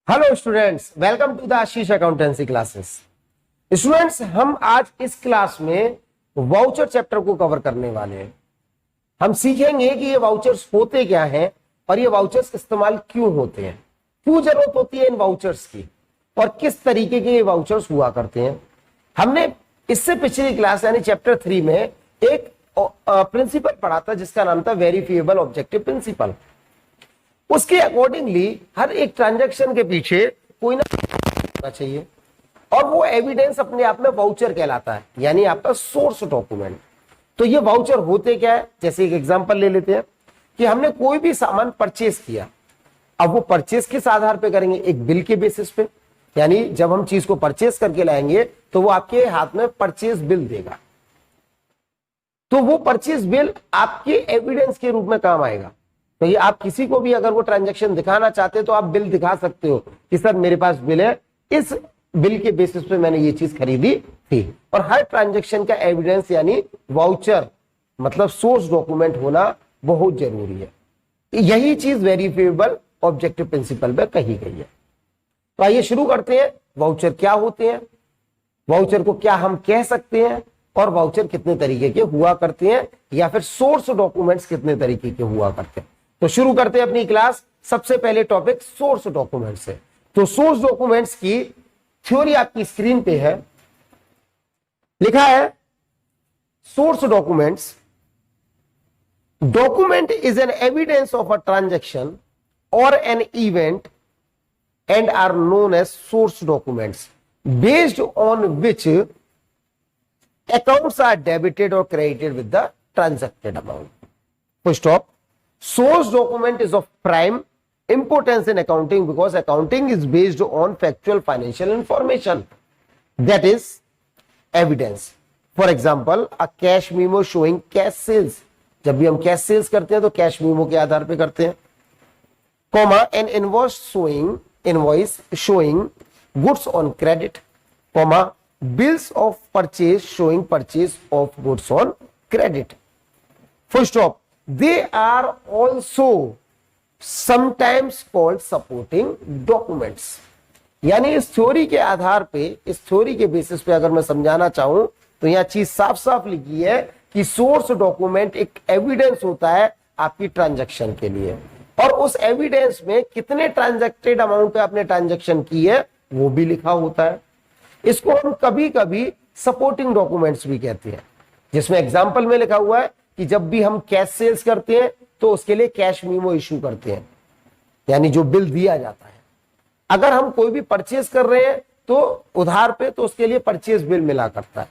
Hello students, welcome to the Ashish accountancy classes. Students, हम आज इस क्लास में वाउचर चैप्टर को कवर करने वाले हैं। हम सीखेंगे कि ये वाउचर्स होते क्या हैं और ये वाउचर्स इस्तेमाल क्यों होते हैं, क्यों जरूरत होती है इन वाउचर्स की और किस तरीके के ये वाउचर्स हुआ करते हैं। हमने इससे पिछली क्लास यानी चैप्टर 3 में एक प्रिंसिपल पढ़ा था जिसका नाम था वेरिफिएबल ऑब्जेक्टिव प्रिंसिपल। उसके अकॉर्डिंगली हर एक ट्रांजैक्शन के पीछे कोई ना होना चाहिए और वो एविडेंस अपने आप में वाउचर कहलाता है, यानी आपका सोर्स डॉक्यूमेंट। तो ये वाउचर होते क्या है, जैसे एक एग्जांपल ले लेते हैं कि हमने कोई भी सामान परचेस किया। अब वो परचेस किस आधार पे करेंगे, एक बिल के बेसिस पे, यानी जब हम चीज को परचेस करके लाएंगे तो वो आपके हाथ में परचेस बिल देगा। तो वो परचेस बिल आपके एविडेंस के रूप में काम आएगा। तो ये आप किसी को भी अगर वो ट्रांजैक्शन दिखाना चाहते हो तो आप बिल दिखा सकते हो कि सर मेरे पास बिल है, इस बिल के बेसिस पे मैंने ये चीज खरीदी थी। और हर ट्रांजैक्शन का एविडेंस यानी वाउचर मतलब सोर्स डॉक्यूमेंट होना बहुत जरूरी है। यही चीज वेरिफिएबल ऑब्जेक्टिव प्रिंसिपल में कही गई है। तो आइए शुरू करते हैं। वाउचर क्या होते हैं, वाउचर को क्या हम कह सकते हैं और वाउचर कितने तरीके के हुआ करते हैं या फिर सोर्स डॉक्यूमेंट्स कितने तरीके के हुआ करते हैं। तो शुरू करते हैं अपनी क्लास। सबसे पहले टॉपिक सोर्स डॉक्यूमेंट्स है। तो सोर्स डॉक्यूमेंट्स की थ्योरी आपकी स्क्रीन पे है, लिखा है source documents. Document is an evidence of a transaction और an event and are known as source documents based on which accounts are debited or credited with the transacted amount. Full stop. Source document is of prime importance in accounting because accounting is based on factual financial information, that is evidence. For example, a cash memo showing cash sales. जब भी हम cash sales करते हैं तो cash memo के आधार पे करते हैं। Comma N invoice showing goods on credit, comma bills of purchase showing purchase of goods on credit. Full stop. They are also sometimes called supporting documents. यानी इस थ्योरी के आधार पे, इस थ्योरी के बेसिस पे अगर मैं समझाना चाहूं तो यह चीज साफ साफ लिखी है कि सोर्स डॉक्यूमेंट एक एविडेंस होता है आपकी ट्रांजैक्शन के लिए और उस एविडेंस में कितने ट्रांजैक्टेड अमाउंट पे आपने ट्रांजैक्शन की है वो भी लिखा होता है। इसको हम कभी कभी सपोर्टिंग डॉक्यूमेंट्स भी कहते हैं, जिसमें एग्जांपल में लिखा हुआ है कि जब भी हम कैश सेल्स करते हैं तो उसके लिए कैश मीमो इशू करते हैं, यानी जो बिल दिया जाता है। अगर हम कोई भी परचेस कर रहे हैं तो उधार पे, तो उसके लिए परचेस बिल मिला करता है।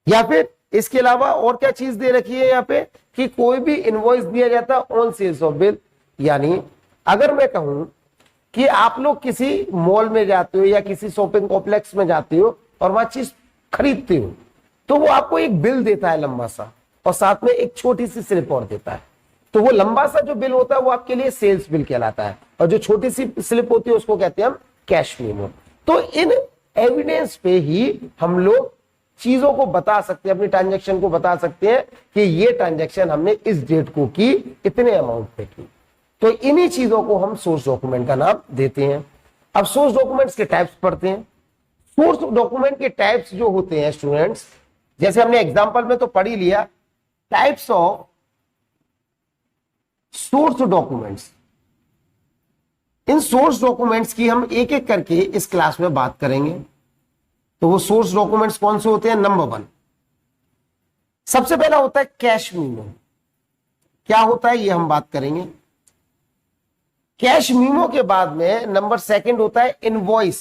या फिर इसके अलावा और क्या चीज दे रखी है यहाँ पे कि कोई भी इनवॉइस दिया जाता है ऑन सेल्स ऑफ बिल। यानी अगर मैं कहूं कि आप लोग किसी मॉल में जाते हो या किसी शॉपिंग कॉम्प्लेक्स में जाते हो और वहां चीज खरीदते हो तो वो आपको एक बिल देता है लंबा सा और साथ में एक छोटी सी स्लिप और देता है। तो वो लंबा सा जो बिल होता है वो आपके लिए सेल्स बिल कहलाता है और जो छोटी सी स्लिप होती है उसको कहते हैं हम कैश मीमो। तो इन एविडेंस पे ही हम लोग चीजों को बता सकते हैं, अपनी ट्रांजेक्शन को बता सकते हैं कि ये ट्रांजेक्शन हमने इस डेट को की, इतने अमाउंट पे की। तो इन्हीं चीजों को हम सोर्स डॉक्यूमेंट का नाम देते हैं। अब सोर्स डॉक्यूमेंट्स के टाइप्स पढ़ते हैं। सोर्स डॉक्यूमेंट के टाइप्स जो होते हैं स्टूडेंट्स, जैसे हमने एग्जांपल में तो पढ़ ही लिया, types of source documents. In source documents की हम एक एक करके इस क्लास में बात करेंगे। तो वो सोर्स डॉक्यूमेंट्स कौन से होते हैं? नंबर 1 सबसे पहला होता है कैश मीमो। क्या होता है ये हम बात करेंगे। कैश मीमो के बाद में नंबर 2 होता है इनवॉइस।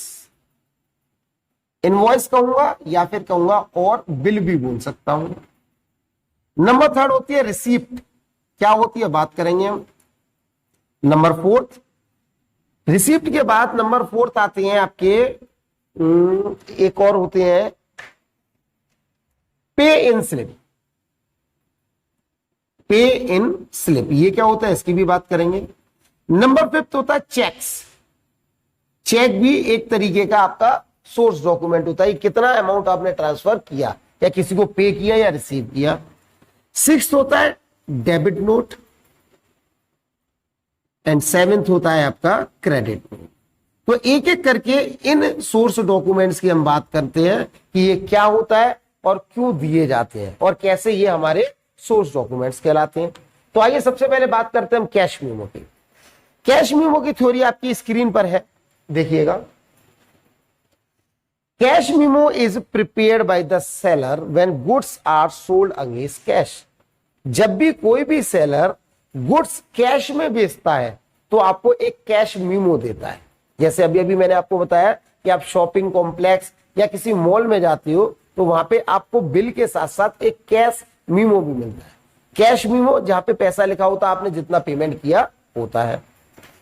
इनवॉइस कहूंगा या फिर कहूंगा और बिल भी बोल सकता हूं। नंबर 3 होती है रिसीप्ट। क्या होती है बात करेंगे हम। नंबर 4 रिसीप्ट के बाद नंबर 4 आते हैं आपके एक और होते हैं पे इन स्लिप। पे इन स्लिप ये क्या होता है इसकी भी बात करेंगे। नंबर 5 होता है चेक्स। चेक भी एक तरीके का आपका सोर्स डॉक्यूमेंट होता है, कितना अमाउंट आपने ट्रांसफर किया या किसी को पे किया या रिसीव किया। 6 होता है डेबिट नोट एंड 7th होता है आपका क्रेडिट नोट। तो एक एक करके इन सोर्स डॉक्यूमेंट्स की हम बात करते हैं कि ये क्या होता है और क्यों दिए जाते हैं और कैसे ये हमारे सोर्स डॉक्यूमेंट्स कहलाते हैं। तो आइए सबसे पहले बात करते हैं हम कैश मीमो की। कैश मीमो की थ्योरी आपकी स्क्रीन पर है, देखिएगा। Cash memo is prepared by the seller when goods are sold against cash. जब भी कोई भी सेलर गुड्स कैश में बेचता है तो आपको एक कैश मीमो देता है। जैसे अभी अभी मैंने आपको बताया कि आप शॉपिंग कॉम्प्लेक्स या किसी मॉल में जाते हो तो वहां पे आपको बिल के साथ साथ एक कैश मीमो भी मिलता है। कैश मीमो जहां पे पैसा लिखा होता है, आपने जितना पेमेंट किया होता है।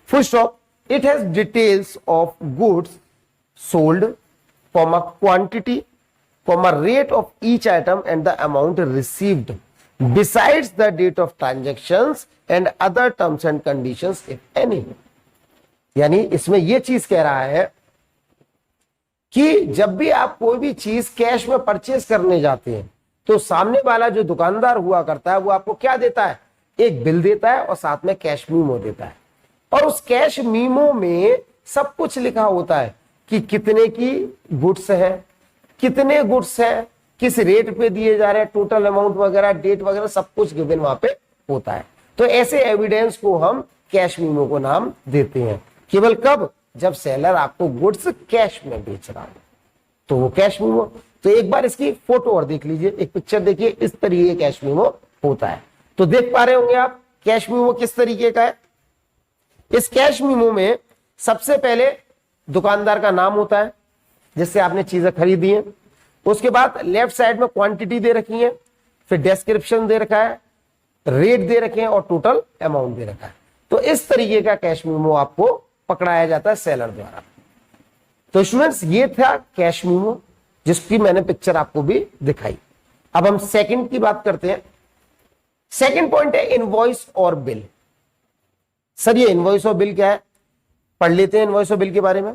Full stop. It has details of goods sold, comma quantity, comma rate of each item and the amount received besides the date of transactions and other terms and conditions if any। यानी इसमें यह चीज कह रहा है कि जब भी आप कोई भी चीज कैश में परचेज करने जाते हैं तो सामने वाला जो दुकानदार हुआ करता है वो आपको क्या देता है, एक बिल देता है और साथ में कैश मीमो देता है। और उस कैश मीमो में सब कुछ लिखा होता है कि कितने की गुड्स है, कितने गुड्स है, किस रेट पे दिए जा रहे हैं, टोटल अमाउंट वगैरह, डेट वगैरह, सब कुछ गिवन वहां पे होता है। तो ऐसे एविडेंस को हम कैश मीमो को नाम देते हैं। केवल कब, जब सेलर आपको गुड्स कैश में बेच रहा हो तो वो कैश मीमो। तो एक बार इसकी फोटो और देख लीजिए, एक पिक्चर देखिए, इस तरीके कैश मीमो होता है। तो देख पा रहे होंगे आप कैश मीमो किस तरीके का है। इस कैश मीमो में सबसे पहले दुकानदार का नाम होता है जिससे आपने चीजें खरीदी हैं। उसके बाद लेफ्ट साइड में क्वांटिटी दे रखी है, फिर डिस्क्रिप्शन दे रखा है, रेट दे रखे हैं और टोटल अमाउंट दे रखा है। तो इस तरीके का कैश मीमो आपको पकड़ाया जाता है सेलर द्वारा। तो स्टूडेंट्स ये था कैश मीमो जिसकी मैंने पिक्चर आपको भी दिखाई। अब हम सेकंड की बात करते हैं। सेकंड पॉइंट है इनवॉइस और बिल। सर ये इनवॉइस और बिल क्या है, पढ़ लेते हैं इनवॉइस और बिल के बारे में।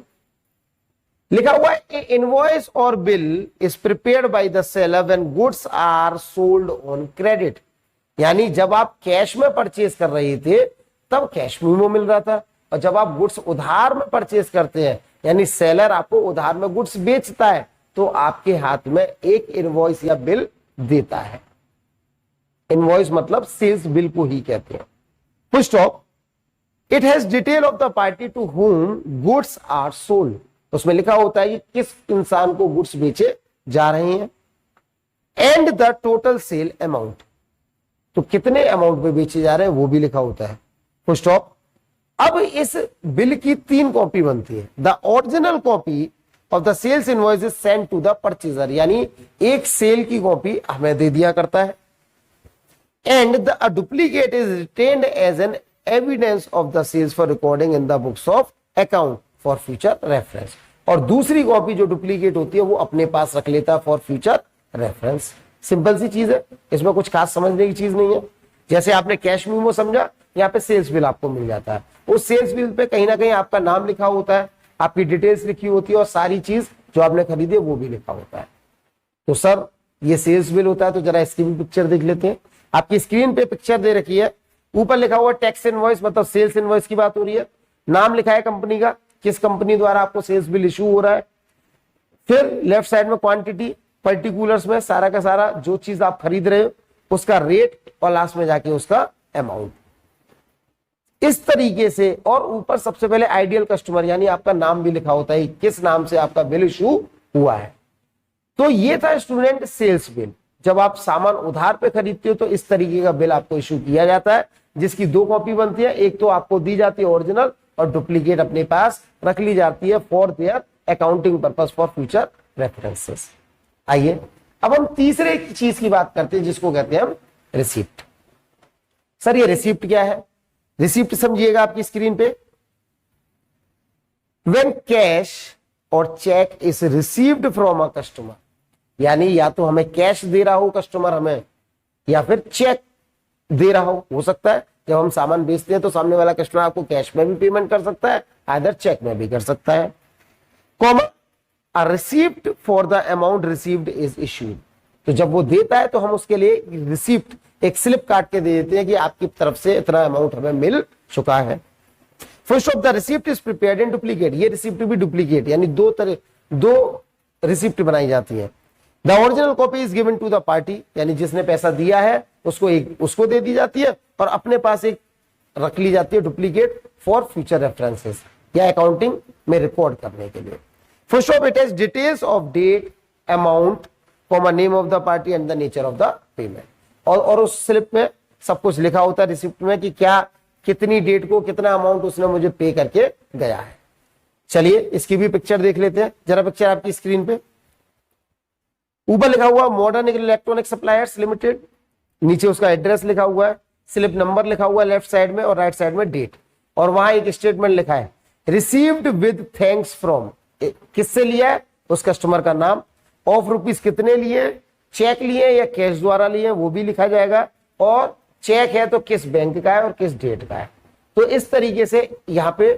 लिखा हुआ है इनवॉइस और bill is prepared by the seller when goods are sold on credit. यानी जब आप कैश में परचेज कर रहे थे तब कैश मीमो मिल रहा था, और जब आप गुड्स उधार में परचेज करते हैं यानी सेलर आपको उधार में गुड्स बेचता है तो आपके हाथ में एक इनवॉइस या बिल देता है। इनवॉइस मतलब सेल्स बिल को ही कहते हैं। Full stop. It has detail of the party to whom goods are sold. उसमें लिखा होता है कि किस इंसान को गुड्स बेचे जा रहे हैं, and the total sale amount, तो कितने अमाउंट पे बेचे जा रहे हैं वो भी लिखा होता है। Full stop. अब इस बिल की 3 कॉपी बनती है। The original copy of the sales invoice is send to the purchaser, यानी एक सेल की कॉपी हमें दे दिया करता है, and the duplicate is retained as an evidence of the sales for recording in the books of account for future reference. और दूसरी copy जो डुप्लीकेट होती है वो अपने पास रख लेता है फॉर फ्यूचर रेफरेंस। सिंपल सी चीज है, इसमें कुछ खास समझने की चीज नहीं है। जैसे आपने कैश मीमो समझा, यहाँ पे सेल्स बिल आपको मिल जाता है। उस सेल्स बिल पे कहीं ना कहीं आपका नाम लिखा होता है, आपकी डिटेल्स लिखी होती है और सारी चीज जो आपने खरीदी है वो भी लिखा होता है। तो सर ये सेल्स बिल होता है, तो जरा इसकी भी पिक्चर देख लेते हैं। आपकी स्क्रीन पे पिक्चर दे रखी है, ऊपर लिखा हुआ टैक्स इनवॉइस, मतलब सेल्स इनवॉइस की बात हो रही है। नाम लिखा है कंपनी का, किस कंपनी द्वारा आपको सेल्स बिल इशू हो रहा है। फिर लेफ्ट साइड में क्वांटिटी, पर्टिकुलर्स में सारा का सारा जो चीज आप खरीद रहे हो उसका रेट, और लास्ट में जाके उसका अमाउंट। इस तरीके से, और ऊपर सबसे पहले आइडियल कस्टमर यानी आपका नाम भी लिखा होता है, किस नाम से आपका बिल इशू हुआ है। तो ये था स्टूडेंट सेल्स बिल। जब आप सामान उधार पे खरीदते हो तो इस तरीके का बिल आपको इशू किया जाता है, जिसकी 2 कॉपी बनती है। एक तो आपको दी जाती है ओरिजिनल, और डुप्लीकेट अपने पास रख ली जाती है for their accounting purpose for future references. आइए अब हम तीसरे चीज की बात करते हैं जिसको कहते हैं हम रिसिप्ट। सर ये रिसिप्ट क्या है? रिसिप्ट समझिएगा आपकी स्क्रीन पे। व्हेन कैश और cheque is received from a customer, यानी या तो हमें कैश दे रहा हो कस्टमर हमें, या फिर चेक दे रहा हो सकता है। जब हम सामान बेचते हैं तो सामने वाला कस्टमर आपको कैश में भी पेमेंट कर सकता है, आइदर चेक में भी कर सकता है। Comma a receipt for the amount received is issued, तो जब वो देता है तो हम उसके लिए रिसिप्ट, एक स्लिप काट के दे देते हैं कि आपकी तरफ से इतना अमाउंट हमें मिल चुका है। First of the receipt is prepared in duplicate, ये रिसिप्ट भी डुप्लीकेट यानी दो रिसिप्ट बनाई जाती है। The original copy is given to the party, यानी जिसने पैसा दिया है उसको दे दी जाती है और अपने पास एक रख ली जाती है डुप्लीकेट फॉर फ्यूचर रेफरेंसेस या अकाउंटिंग में रिकॉर्ड करने के लिए। First of it is details of date, amount, name of the party and the nature of the payment. और उस स्लिप में सब कुछ लिखा होता है रिसिप्ट में कि क्या कितनी डेट को कितना अमाउंट उसने मुझे पे करके गया है। चलिए इसकी भी पिक्चर देख लेते हैं, जरा पिक्चर आपकी स्क्रीन पे। ऊपर लिखा हुआ मॉडर्न इलेक्ट्रॉनिक सप्लायर्स लिमिटेड, नीचे उसका एड्रेस लिखा हुआ है, स्लिप नंबर लिखा हुआ है लेफ्ट साइड में और राइट साइड में डेट, और वहां एक स्टेटमेंट लिखा है रिसीव्ड विद थैंक्स फ्रॉम, किससे लिया है उस कस्टमर का नाम, ऑफ रुपीज कितने लिए, चेक लिए या कैश द्वारा लिए वो भी लिखा जाएगा, और चेक है तो किस बैंक का है और किस डेट का है। तो इस तरीके से यहाँ पे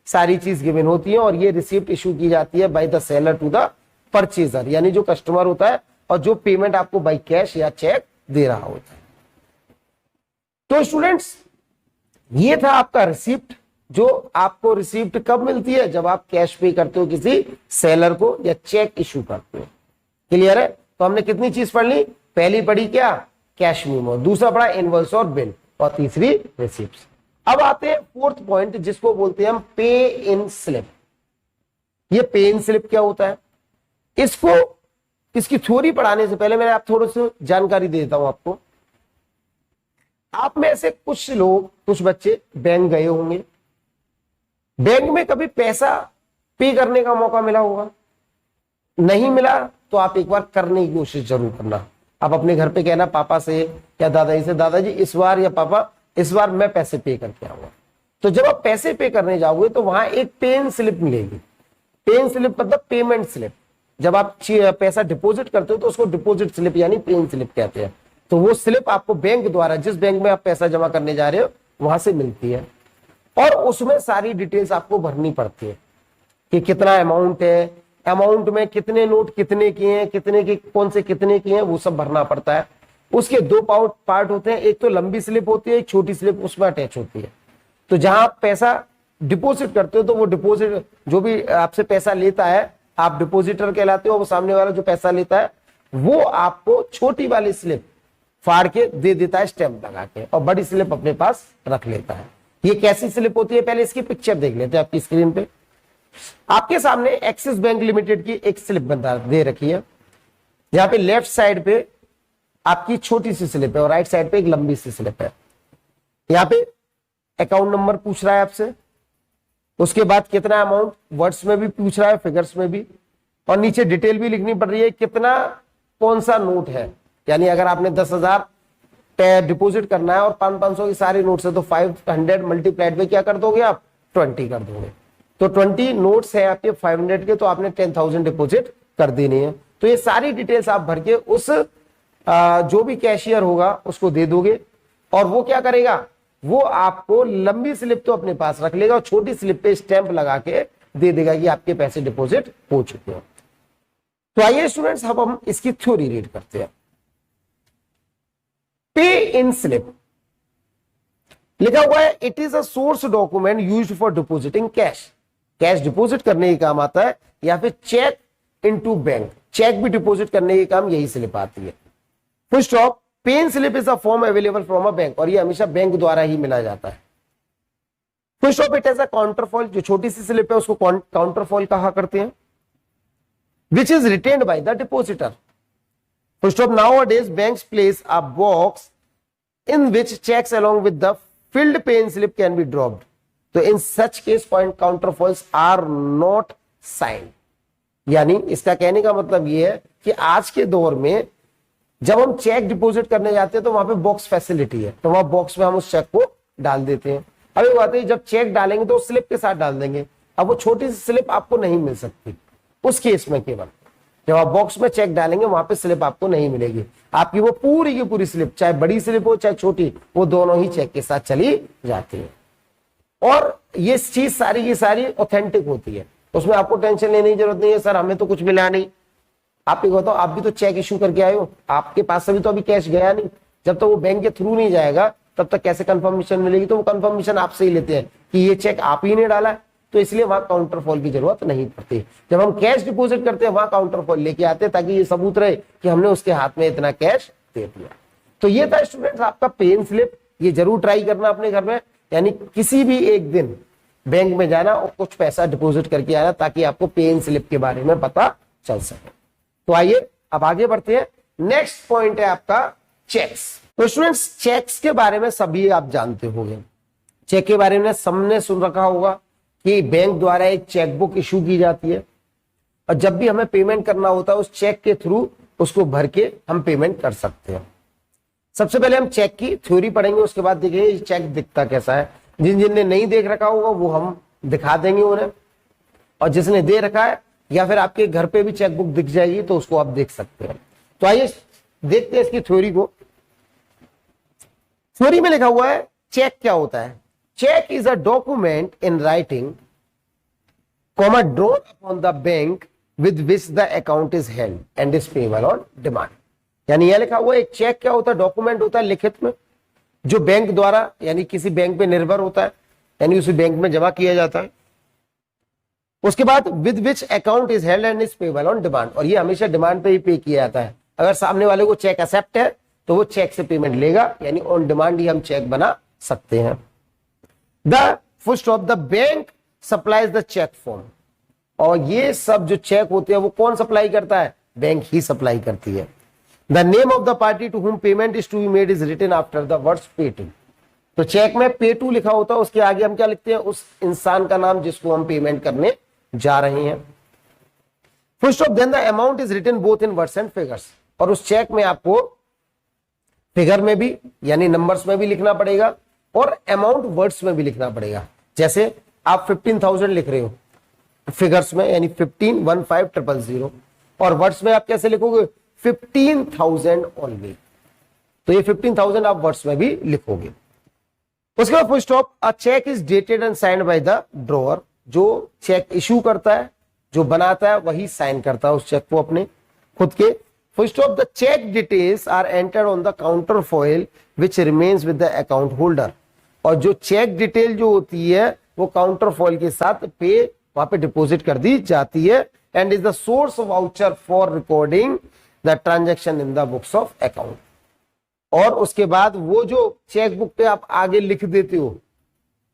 सारी चीज गिवन होती है और ये रिसिप्ट इशू की जाती है by the seller to the purchaser, यानी जो कस्टमर होता है और जो पेमेंट आपको बाय कैश या चेक दे रहा होता है। तो स्टूडेंट्स ये था आपका रिसिप्ट, जो आपको रिसिप्ट कब मिलती है, जब आप कैश पे करते हो किसी सेलर को या चेक इशू करते हो। क्लियर है? तो हमने कितनी चीज पढ़ ली, पहली पढ़ी क्या, कैश मेमो, दूसरा पढ़ा इनवॉइस और बिल, और तीसरी रिसिप्ट। अब आते हैं फोर्थ पॉइंट जिसको बोलते हैं हम पे इन स्लिप। ये पे इन स्लिप क्या होता है, इसकी थ्योरी पढ़ाने से पहले मैं आप थोड़ी सी जानकारी दे देता हूं आपको। आप में से कुछ लोग, कुछ बच्चे बैंक गए होंगे, बैंक में कभी पैसा पे करने का मौका मिला होगा, नहीं मिला तो आप एक बार करने की कोशिश जरूर करना। आप अपने घर पे कहना पापा से या दादाजी से, दादाजी इस बार या पापा इस बार मैं पैसे पे करके आऊंगा। तो जब आप पैसे पे करने जाओगे तो वहां एक पे इन स्लिप मिलेगी। पे इन स्लिप मतलब पेमेंट स्लिप। जब आप पैसा डिपॉजिट करते हो तो उसको डिपॉजिट स्लिप यानी पे इन स्लिप कहते हैं। तो वो स्लिप आपको बैंक द्वारा, जिस बैंक में आप पैसा जमा करने जा रहे हो वहां से मिलती है, और उसमें सारी डिटेल्स आपको भरनी पड़ती है कि कितना अमाउंट है, अमाउंट में कितने नोट कितने किए हैं, कितने के कौन से कितने किए हैं, वो सब भरना पड़ता है। उसके दो पार्ट होते हैं, एक तो लंबी स्लिप होती है, एक छोटी स्लिप उसमें अटैच होती है। तो जहां आप पैसा डिपॉजिट करते हो तो वो डिपॉजिट जो भी आपसे पैसा लेता है, आप डिपॉजिटर कहलाते हो, वो सामने वाला जो पैसा लेता है वो आपको छोटी वाली स्लिप फाड़ के दे देता है स्टैंप लगा के, और बड़ी स्लिप अपने पास रख लेता है। ये कैसी स्लिप होती है, पहले इसकी पिक्चर देख लेते हैं आपकी स्क्रीन पे। आपके सामने एक्सिस बैंक लिमिटेड की एक स्लिप बता दे रखी है, जहां पे लेफ्ट साइड पे आपकी छोटी सी स्लिप है और राइट साइड पे एक लंबी सी स्लिप है। यहाँ पे अकाउंट नंबर पूछ रहा है आपसे, उसके बाद कितना अमाउंट वर्ड्स में भी पूछ रहा है, फिगर्स में भी, और नीचे डिटेल भी लिखनी पड़ रही है कितना कौन सा नोट है। यानी अगर आपने 10,000 डिपॉजिट करना है और 500 की सारी नोट्स है तो 500 मल्टीप्लाइड में क्या कर दोगे आप, 20 कर दोगे। तो 20 नोट्स है आपके 500 के, तो आपने 10,000 डिपॉजिट कर देनी है। तो ये सारी डिटेल्स आप भर के उस जो भी कैशियर होगा उसको दे दोगे, और वो क्या करेगा, वो आपको लंबी स्लिप तो अपने पास रख लेगा और छोटी स्लिप पे स्टैंप लगा के दे देगा कि आपके पैसे डिपॉजिट हो चुके हैं। तो आइए स्टूडेंट्स अब हम इसकी थ्योरी रीड करते हैं। पे इन स्लिप लिखा हुआ है, it is a source document used for depositing cash. Cash deposit करने के काम आता है, या फिर चेक इनटू बैंक, चेक भी डिपॉजिट करने के काम यही स्लिप आती है। Full stop. Pay in slip is a form available from a bank, और ये हमेशा बैंक द्वारा ही मिला जाता है। Full stop. It has a counterfoil, जो छोटी सी स्लिप है उसको काउंटरफॉल कहा करते हैं, which is retained by the depositor. Full stop. Nowadays, banks place a box in which checks along with the filled pay-in slip can be dropped. So in such case, counterfoils are not signed. यानी इसका कहने का मतलब ये है कि आज के दौर में जब हम चेक डिपॉजिट करने जाते हैं तो वहां पे बॉक्स फैसिलिटी है, तो वहां बॉक्स में हम उस चेक को डाल देते हैं। अब ये बात है, जब चेक डालेंगे तो स्लिप के साथ डाल देंगे। अब वो छोटी सी स्लिप आपको नहीं मिल सकती उस केस में, केवल जब आप बॉक्स में चेक डालेंगे वहां पे स्लिप आपको नहीं मिलेगी। आपकी वो पूरी की पूरी स्लिप, चाहे बड़ी स्लिप हो चाहे छोटी, वो दोनों ही चेक के साथ चली जाती है। और ये चीज सारी की सारी ऑथेंटिक होती है, उसमें आपको टेंशन लेने की जरूरत नहीं है, सर हमें तो कुछ मिला नहीं। आप ये बताओ, आप भी तो चेक इश्यू करके आए हो, आपके पास से भी तो अभी कैश गया नहीं। जब तक वो बैंक के थ्रू नहीं जाएगा तब तक कैसे कंफर्मेशन मिलेगी? तो वो कंफर्मेशन आपसे ही लेते हैं कि ये चेक आप ही ने डाला है, तो इसलिए वहां काउंटर फॉल की जरूरत नहीं पड़ती। जब हम कैश डिपॉजिट करते हैं वहां काउंटर फॉल लेके आते हैं ताकि ये सबूत रहे कि हमने उसके हाथ में इतना कैश दे दिया। तो ये था स्टूडेंट्स आपका पे इन स्लिप। ये जरूर ट्राई करना अपने घर में, यानी किसी भी एक दिन बैंक में जाना और कुछ पैसा डिपॉजिट करके आना ताकि आपको पे इन स्लिप के बारे में पता चल सके। तो आइए अब आगे बढ़ते हैं। नेक्स्ट पॉइंट है आपका चेक्स। तो स्टूडेंट्स चेक्स के बारे में सभी आप जानते होंगे। चेक के बारे में सबने सुन रखा होगा कि बैंक द्वारा एक चेकबुक इशू की जाती है और जब भी हमें पेमेंट करना होता है उस चेक के थ्रू उसको भर के हम पेमेंट कर सकते हैं। सबसे पहले हम चेक की थ्योरी पढ़ेंगे, उसके बाद देखेंगे चेक दिखता कैसा है। जिन ने नहीं देख रखा होगा वो हम दिखा देंगे उन्हें, और जिसने दे रखा है या फिर आपके घर पे भी चेकबुक दिख जाएगी तो उसको आप देख सकते हैं। तो आइए देखते हैं इसकी थ्योरी को। थ्योरी में लिखा हुआ है चेक क्या होता है। Cheque is a document in writing comma drawn upon the bank with which the account is held and is payable on demand. यानी यह लिखा हुआ है एक चेक क्या होता है, डॉक्यूमेंट होता है लिखित में जो बैंक द्वारा यानी किसी बैंक पे निर्भर होता है, यानी उसी बैंक में जमा किया जाता है। उसके बाद with which account is held and is payable on demand, और ये हमेशा डिमांड पे ही पे किया जाता है। अगर सामने वाले को चेक एक्सेप्ट है तो वो चेक से पेमेंट लेगा, यानी ऑन डिमांड ही हम चेक बना सकते हैं। The full stop the bank supplies the cheque form, और ये सब जो चेक होते हैं वो कौन सप्लाई करता है? बैंक ही सप्लाई करती है। The name of the party to whom payment is to be made is written after the words pay to. तो चेक में पे टू लिखा होता है, उसके आगे हम क्या लिखते हैं? उस इंसान का नाम जिसको हम पेमेंट करने जा रहे हैं। Full stop then the amount is written both in words and figures, और उस चेक में आपको फिगर में भी यानी नंबर्स में भी लिखना पड़ेगा और अमाउंट वर्ड्स में भी लिखना पड़ेगा। जैसे आप 15,000 लिख रहे हो फिगर्स में यानी 15,15,000, और वर्ड्स में आप कैसे लिखोगे? 15,000 ओनली। तो ये 15,000 आप वर्ड्स में भी लिखोगे। उसके बाद full stop a cheque is dated and signed by the drawer. जो चेक इशू करता है, जो बनाता है, वही साइन करता है उस चेक को अपने खुद के। Full stop the cheque details are entered on the counterfoil which remains with the account holder, और जो चेक डिटेल जो होती है वो काउंटर फॉइल के साथ वहां पे डिपॉजिट कर दी जाती है। And is the source of voucher for recording the transaction in the books of account. और उसके बाद वो जो चेक बुक पे आप आगे लिख देते हो,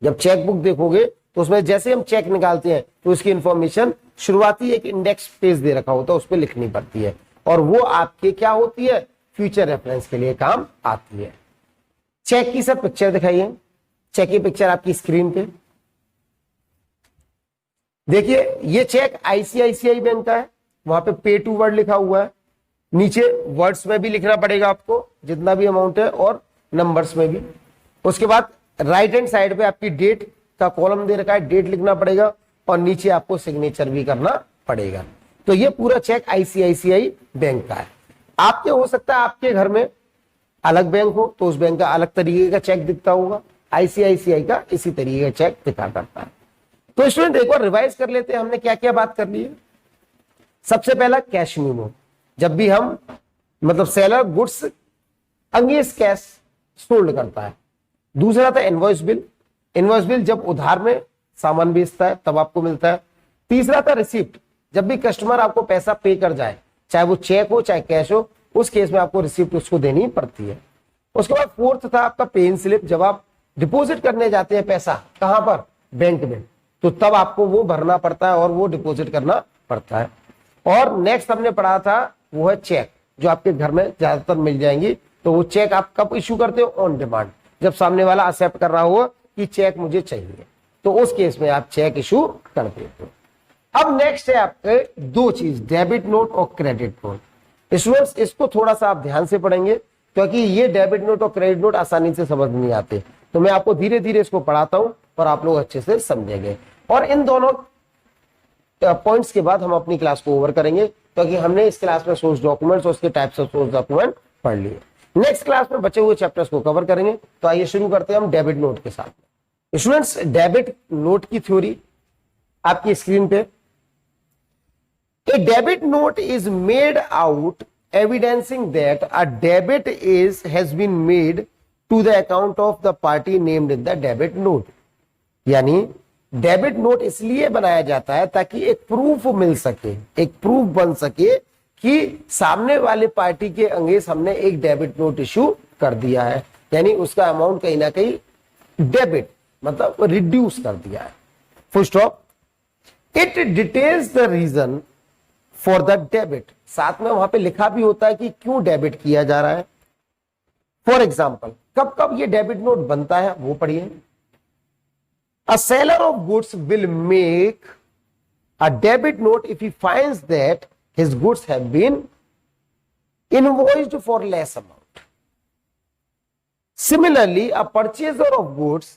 जब चेक बुक देखोगे तो उसमें जैसे हम चेक निकालते हैं तो उसकी इंफॉर्मेशन शुरुआती एक इंडेक्स पेज दे रखा होता है, उस पर लिखनी पड़ती है, और वो आपके क्या होती है? फ्यूचर रेफरेंस के लिए काम आती है। चेक की सब पिक्चर दिखाइए। चेक की पिक्चर आपकी स्क्रीन पे देखिए। ये चेक आईसीआईसीआई बैंक का है, वहां पे पे टू वर्ड लिखा हुआ है, नीचे वर्ड्स में भी लिखना पड़ेगा आपको जितना भी अमाउंट है और नंबर्स में भी। उसके बाद राइट हैंड साइड पे आपकी डेट का कॉलम दे रखा है, डेट लिखना पड़ेगा, और नीचे आपको सिग्नेचर भी करना पड़ेगा। तो ये पूरा चेक आईसीआईसीआई बैंक का है। आपके हो सकता है आपके घर में अलग बैंक हो तो उस बैंक का अलग तरीके का चेक दिखता होगा, आईसीआईसीआई का इसी तरीके का चेक दिखा करता है। तो स्टूडेंट एक बार रिवाइज कर लेते हैं हमने क्या क्या बात कर ली है। सबसे पहला कैश मेमो, जब भी हम मतलब seller goods against cash sold करता है। दूसरा था इनवॉइस बिल, इनवॉइस बिल जब उधार में सामान बेचता है तब आपको मिलता है। तीसरा था रिसिप्ट, जब भी कस्टमर आपको पैसा पे कर जाए, चाहे वो चेक हो चाहे कैश हो, उस केस में आपको रिसिप्ट उसको देनी पड़ती है। उसके बाद फोर्थ था आपका पे इन स्लिप, जब आप डिपॉजिट करने जाते हैं पैसा कहां पर? बैंक में, तो तब आपको वो भरना पड़ता है और वो डिपॉजिट करना पड़ता है। और नेक्स्ट हमने पढ़ा था वो है चेक, जो आपके घर में ज्यादातर मिल जाएंगी। तो वो चेक आप कब इशू करते हो? ऑन डिमांड, जब सामने वाला एक्सेप्ट कर रहा हो कि चेक मुझे चाहिए, तो उस केस में आप चेक इशू कर देते हो। अब नेक्स्ट है आपके दो चीज, डेबिट नोट और क्रेडिट नोट। स्टूडेंट्स इसको थोड़ा सा आप ध्यान से पढ़ेंगे क्योंकि ये डेबिट नोट और क्रेडिट नोट आसानी से समझ नहीं आते, तो मैं आपको धीरे धीरे इसको पढ़ाता हूं और आप लोग अच्छे से समझेंगे। और इन दोनों पॉइंट्स के बाद हम अपनी क्लास को ओवर करेंगे क्योंकि हमने इस क्लास में सोर्स डॉक्यूमेंट्स और उसके टाइप्स ऑफ सोर्स डॉक्यूमेंट पढ़ लिए। नेक्स्ट क्लास में बचे हुए चैप्टर्स को कवर करेंगे। तो आइए शुरू करते हैं हम डेबिट नोट के साथ। स्टूडेंट्स डेबिट नोट की थ्योरी आपकी स्क्रीन पे। A debit note is made out evidencing that a debit has been made to the account of the party named in the debit note. यानी debit note इसलिए बनाया जाता है ताकि एक प्रूफ मिल सके, एक प्रूफ बन सके कि सामने वाले पार्टी के अंगेंस्ट हमने एक डेबिट नोट इशू कर दिया है, यानी उसका अमाउंट कहीं ना कहीं डेबिट मतलब रिड्यूस कर दिया है। Full stop. It details the reason for the debit, साथ में वहां पे लिखा भी होता है कि क्यों डेबिट किया जा रहा है। फॉर एग्जाम्पल, कब कब ये डेबिट नोट बनता है वो पढ़िए। A seller of goods will make a debit note if he finds that his goods have been invoiced for less amount. Similarly, a purchaser of goods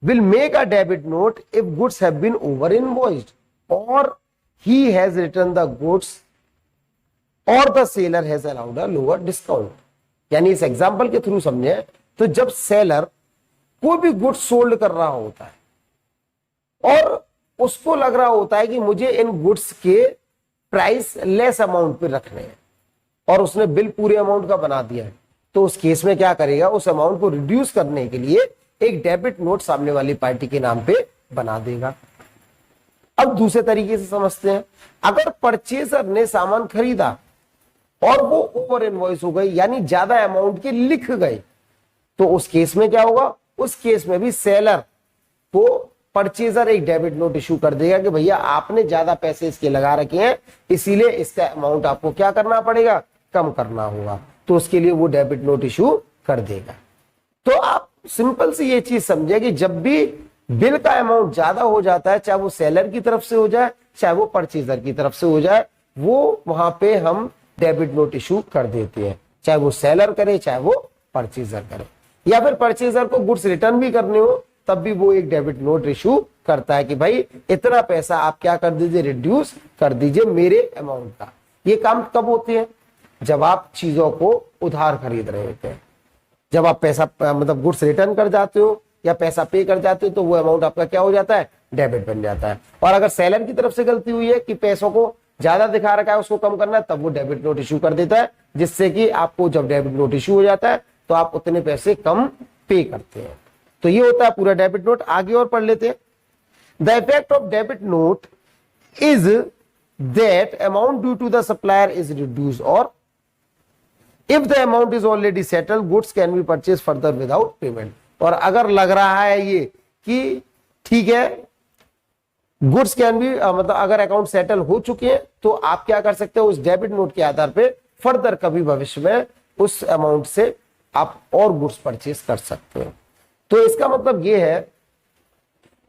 will make a debit note if goods have been over invoiced or he has returned the goods or the seller has allowed a lower discount. यानी इस example के through समझे तो जब seller कोई भी goods sold कर रहा होता है और उसको लग रहा होता है कि मुझे इन गुड्स के प्राइस लेस अमाउंट पे रखने हैं और उसने बिल पूरे अमाउंट का बना दिया है, तो उस केस में क्या करेगा, उस अमाउंट को रिड्यूस करने के लिए एक डेबिट नोट सामने वाली पार्टी के नाम पे बना देगा। अब दूसरे तरीके से समझते हैं, अगर परचेजर ने सामान खरीदा और वो ओवर इनवॉइस हो गई यानी ज्यादा अमाउंट के लिख गए, तो उस केस में क्या होगा, उस केस में भी सेलर को परचेजर एक डेबिट नोट इशू कर देगा कि भैया आपने ज्यादा पैसे इसके लगा रखे हैं, इसीलिए इसका अमाउंट आपको क्या करना पड़ेगा, कम करना होगा, तो उसके लिए वो डेबिट नोट इशू कर देगा। तो आप सिंपल सी ये चीज समझे कि जब भी बिल का अमाउंट ज्यादा हो जाता है, चाहे वो सेलर की तरफ से हो जाए चाहे वो परचेजर की तरफ से हो जाए, वो वहां पे हम डेबिट नोट इशू कर देते हैं, चाहे वो सेलर करे चाहे वो परचेजर करे, या फिर परचेजर को गुड्स रिटर्न भी करने हो तब भी वो एक डेबिट नोट इशू करता है कि भाई इतना पैसा आप क्या कर दीजिए, रिड्यूस कर दीजिए मेरे अमाउंट का। ये काम कब होते हैं, जब आप चीजों को उधार खरीद रहे होते हैं, जब आप पैसा मतलब गुड्स रिटर्न कर जाते हो या पैसा पे कर जाते हो तो वो अमाउंट आपका क्या हो जाता है, डेबिट बन जाता है। और अगर सेलर की तरफ से गलती हुई है कि पैसों को ज्यादा दिखा रखा है उसको कम करना है, तब वो डेबिट नोट इशू कर देता है, जिससे कि आपको जब डेबिट नोट इशू हो जाता है तो आप उतने पैसे कम पे करते हैं। तो ये होता है पूरा डेबिट नोट। आगे और पढ़ लेते हैं। The effect of debit note is that amount due to the supplier is reduce और if the amount is already settled goods can be purchase further without payment. और अगर लग रहा है ये कि ठीक है गुड्स कैन बी मतलब अगर अकाउंट सेटल हो चुके हैं तो आप क्या कर सकते हो, उस डेबिट नोट के आधार पे फर्दर कभी भविष्य में उस अमाउंट से आप और गुड्स परचेज कर सकते हो। तो इसका मतलब यह है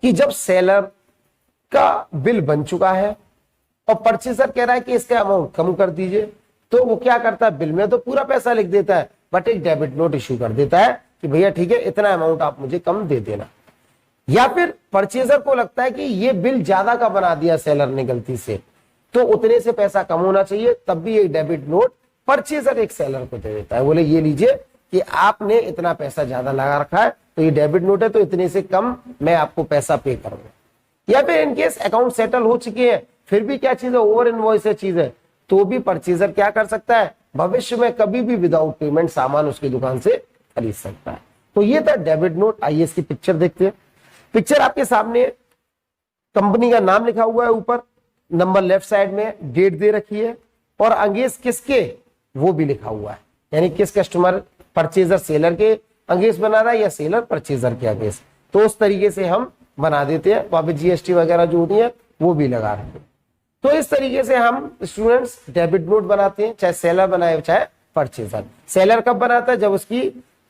कि जब सेलर का बिल बन चुका है और परचेजर कह रहा है कि इसका अमाउंट कम कर दीजिए, तो वो क्या करता है, बिल में तो पूरा पैसा लिख देता है बट एक डेबिट नोट इशू कर देता है कि भैया ठीक है इतना अमाउंट आप मुझे कम दे देना। या फिर परचेजर को लगता है कि ये बिल ज्यादा का बना दिया सेलर ने गलती से, तो उतने से पैसा कम होना चाहिए, तब भी एक डेबिट नोट परचेजर एक सेलर को दे देता है, बोले ये लीजिए कि आपने इतना पैसा ज्यादा लगा रखा है तो ये डेबिट नोट है तो इतने से कम मैं आपको पैसा पे करूंगा। या फिर इनकेस अकाउंट सेटल हो चुके हैं फिर भी क्या चीज है, ओवर इनवॉइस है चीज है, तो भी परचेजर क्या कर सकता है, भविष्य में कभी भी विदाउट पेमेंट सामान उसकी दुकान से खरीद सकता है। तो ये था डेबिट नोट। आइए इसकी पिक्चर देखते हैं। पिक्चर आपके सामने, कंपनी का नाम लिखा हुआ है ऊपर, नंबर लेफ्ट साइड में, डेट दे रखी है और अंगेंस्ट किसके वो भी लिखा हुआ है, यानी किस कस्टमर, परचेजर सेलर के अंगेंस्ट बना रहा है या सेलर परचेजर के अंगेंस्ट। तो उस तरीके से हम बना देते हैं, वहां पे जीएसटी वगैरह जो होती है वो भी लगा रहे हैं। तो इस तरीके से हम स्टूडेंट्स डेबिट नोट बनाते हैं, चाहे सेलर बनाए चाहे परचेजर। सेलर कब बनाता है, जब उसकी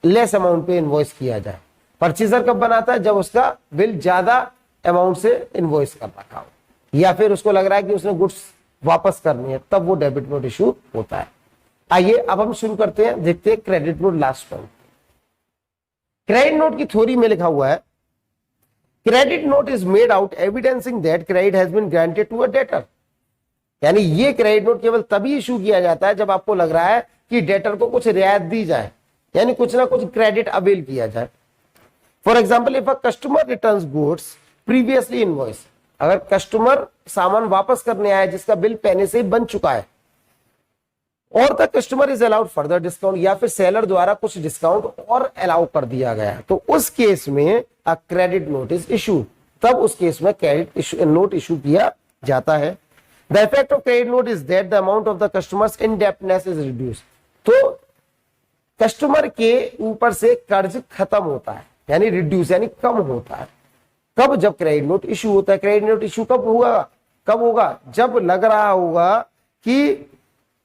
लेस अमाउंट पे इनवॉइस किया जाए। परचेजर कब बनाता है, जब उसका बिल ज्यादा अमाउंट से इनवॉइस कर रखा हो या फिर उसको लग रहा है कि उसने गुड्स वापस करनी है, तब वो डेबिट नोट इशू होता है। आइए अब हम शुरू करते हैं, देखते हैं credit note last point. Credit note की थ्योरी में लिखा हुआ है, credit note is made out evidencing that credit has been granted to a debtor. यानी ये क्रेडिट नोट केवल तभी इशू किया जाता है जब आपको लग रहा है कि डेटर को कुछ रियायत दी जाए, यानी कुछ ना कुछ क्रेडिट अवेल किया जाए। For example, if a customer returns goods previously invoice, अगर कस्टमर सामान वापस करने आया जिसका बिल पहले से ही बन चुका है और the customer is allowed further discount, या फिर सेलर द्वारा कुछ डिस्काउंट और अलाउ कर दिया गया, तो उस केस में a credit note is issue, तब उस केस में क्रेडिट नोट इशू किया जाता है। The effect of credit note is that the amount of the customers indebtedness is reduce, तो कस्टमर के ऊपर से कर्ज खत्म होता है, यानी रिड्यूस यानी कम होता है। कब? जब क्रेडिट नोट इशू होता है। क्रेडिट नोट इशू कब होगा? जब लग रहा होगा कि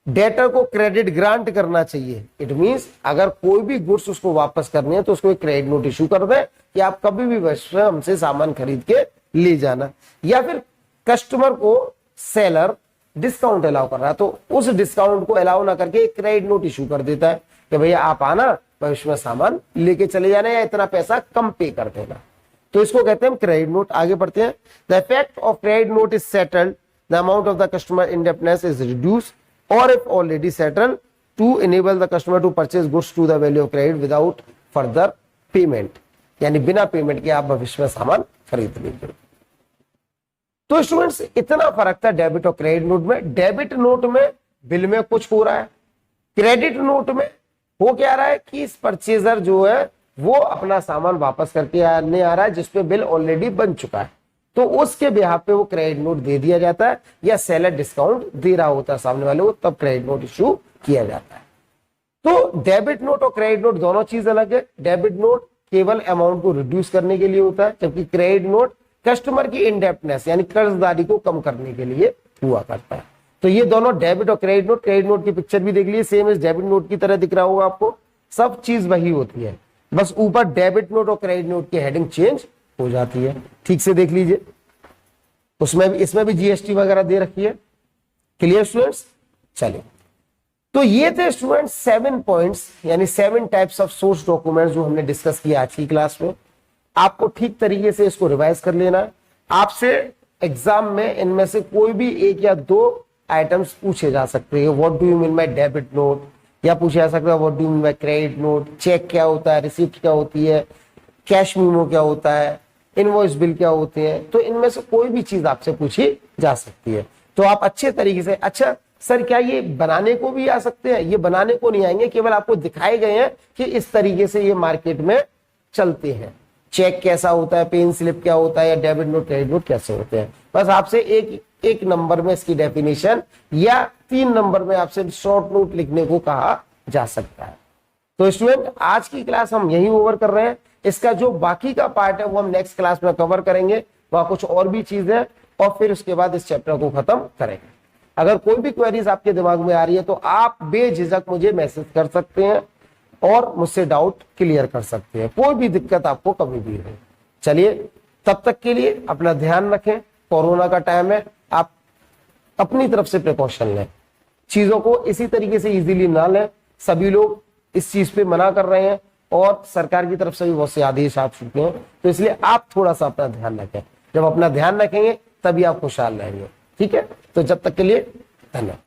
डेटर को क्रेडिट ग्रांट करना चाहिए। इट मींस अगर कोई भी गुड्स उसको वापस करनी है तो उसको एक क्रेडिट नोट इशू कर दे कि आप कभी भी वैसे हमसे सामान खरीद के ले जाना, या फिर कस्टमर को सेलर डिस्काउंट अलाउ कर रहा है तो उस डिस्काउंट को अलाउ ना करके एक क्रेडिट नोट इशू कर देता है कि भैया आप आना, भविष्य में सामान लेके चले जाना या इतना पैसा कम पे कर देना, तो इसको कहते हैं क्रेडिट नोट। आगे बढ़ते हैं। The effect of credit note is settled, the amount of the customer indebtedness is reduce और if already settled to enable the customer to purchase goods to the value of credit without further payment, यानी बिना payment के आप भविष्य में सामान खरीद लीजिए। तो स्टूडेंट्स इतना फर्क था डेबिट और क्रेडिट नोट में। डेबिट नोट में बिल में कुछ हो रहा है, क्रेडिट नोट में हो क्या रहा है कि इस परचेजर जो है वो अपना सामान वापस करके आने आ रहा है जिसपे बिल ऑलरेडी बन चुका है, तो उसके बिहाफ पे वो क्रेडिट नोट दे दिया जाता है, या सेलर डिस्काउंट दे रहा होता है सामने वाले को, तब क्रेडिट नोट इशू किया जाता है। तो डेबिट नोट और क्रेडिट नोट दोनों चीज अलग है। डेबिट नोट केवल अमाउंट को रिड्यूस करने के लिए होता है, जबकि क्रेडिट नोट कस्टमर की इंडेप्टनेस यानी कर्जदारी को कम करने के लिए हुआ करता है। तो ये दोनों डेबिट और क्रेडिट नोट की पिक्चर भी देख लीजिए, सेम इस डेबिट नोट की तरह दिख रहा होगा आपको, सब चीज वही होती है, बस ऊपर डेबिट नोट और क्रेडिट नोट की हेडिंग चेंज हो जाती है। ठीक से देख लीजिए, उसमें भी इसमें भी जीएसटी वगैरह दे रखी है। Clear students? चलिए, तो ये थे स्टूडेंट्स 7 पॉइंट्स यानी 7 टाइप्स ऑफ सोर्स डॉक्यूमेंट्स जो हमने डिस्कस किया आज की क्लास में। आपको ठीक तरीके से इसको रिवाइज कर लेना है। आपसे एग्जाम में इनमें से कोई भी एक या दो आइटम्स पूछे जा सकते हैं। What do you mean by debit note, या पूछा जा सकता है what do you mean by credit note, cheque क्या होता है, रिसिप्ट क्या होती है, कैश मीमो क्या होता है, इनवॉइस बिल क्या होते हैं। तो इनमें से कोई भी चीज आपसे पूछी जा सकती है, तो आप अच्छे तरीके से, अच्छा सर क्या ये बनाने को भी आ सकते हैं? ये बनाने को नहीं आएंगे, केवल आपको दिखाए गए हैं कि इस तरीके से ये मार्केट में चलते हैं। चेक कैसा होता है, पेन स्लिप क्या होता है, या डेबिट नोट क्रेडिट नोट कैसे होते हैं, बस आपसे एक नंबर में इसकी डेफिनेशन या 3 नंबर में आपसे शॉर्ट नोट लिखने को कहा जा सकता है। तो स्टूडेंट आज की क्लास हम यही ओवर कर रहे हैं। इसका जो बाकी का पार्ट है वो हम नेक्स्ट क्लास में कवर करेंगे, वहां कुछ और भी चीज है, और फिर उसके बाद इस चैप्टर को खत्म करेंगे। अगर कोई भी क्वेरीज आपके दिमाग में आ रही है तो आप बेझिझक मुझे मैसेज कर सकते हैं और मुझसे डाउट क्लियर कर सकते हैं, कोई भी दिक्कत आपको कभी भी हो। चलिए, तब तक के लिए अपना ध्यान रखें। कोरोना का टाइम है, आप अपनी तरफ से प्रिकॉशन लें, चीजों को इसी तरीके से इजीली ना लें। सभी लोग इस चीज पे मना कर रहे हैं और सरकार की तरफ से भी बहुत से आदेश आ चुके हैं, तो इसलिए आप थोड़ा सा अपना ध्यान रखें। जब अपना ध्यान रखेंगे तभी आप खुशहाल रहेंगे। ठीक है, तो जब तक के लिए धन्यवाद।